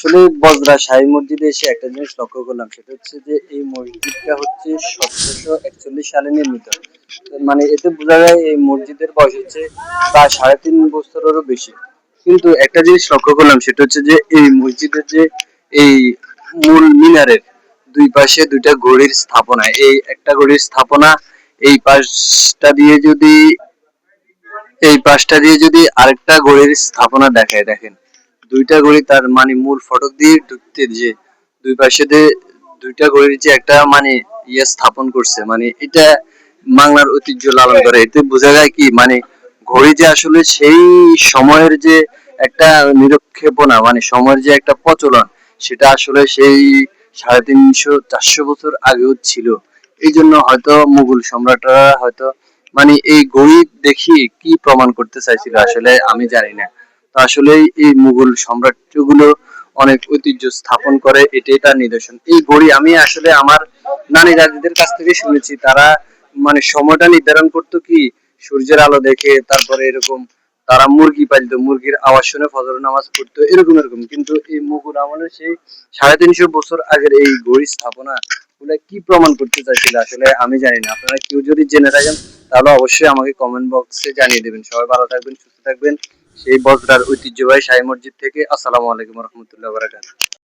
আসলে বজরা শাহী মসজিদে এসে একটা জিনিস লক্ষ্য করলাম, সেটা হচ্ছে যে এই মসজিদটা হচ্ছে 1741 সালে নির্মিত। মানে এতে বোঝা যায় এই মসজিদের বয়স হচ্ছে প্রায় 3.5 বছরেরও বেশি। কিন্তু একটা জিনিস লক্ষ্য করলাম, সেটা হচ্ছে যে এই মসজিদের যে এই মূল মিনারের দুই পাশে দুইটা ঘড়ির স্থাপনা, এই একটা ঘড়ির স্থাপনা এই পাশটা দিয়ে যদি আরেকটা ঘড়ির স্থাপনা দেখায়, দেখেন দুইটা ঘড়ি তার মানে মূল ফটক দিয়ে ঢুকতে যে দুই পাশে দিয়ে দুইটা ঘড়ির যে একটা মানে স্থাপন করছে, মানে এটা বাংলার ঐতিহ্য লালন করে। এতে বোঝা যায় কি, মানে ঘড়ি যে আসলে সেই সময়ের যে একটা নিরক্ষেপণা, মানে সময়ের যে একটা প্রচলন, সেটা আসলে সেই 350-400 বছর আগেও ছিল। এই জন্য হয়তো মুঘল সম্রাটরা হয়তো মানে এই ঘড়ি দেখি কি প্রমাণ করতে চাইছিল আসলে আমি জানি না। তো আসলে এই মুঘল সাম্রাজ্যগুলো অনেক ঐতিহ্য স্থাপন করে, এটাই তার নিদর্শন। এই ঘড়ি আমি আসলে আমার নানি দাদিদের কাছ থেকে শুনেছি, তারা মানে সময়টা নির্ধারণ করতো কি সূর্যের আলো দেখে, তারপরে এরকম তারা মুরগি পালতো, মুরগির আওয়াজ শুনে ফজর নামাজ পড়তো, এরকম এরকম। কিন্তু এই মুঘল আমলে সেই 350 বছর আগের এই ঘড়ি স্থাপনা গুলা কি প্রমাণ করতে চাইছিল আসলে আমি জানি না। আপনারা কেউ যদি জেনে থাকেন তাহলে অবশ্যই আমাকে কমেন্ট বক্সে জানিয়ে দেবেন। সবাই ভালো থাকবেন, সুস্থ থাকবেন। সেই বজরার ঐতিহ্যবাহী শাহী মসজিদ থেকে আসসালামু আলাইকুম রহমতুল্লাহ বারাকাতুহু।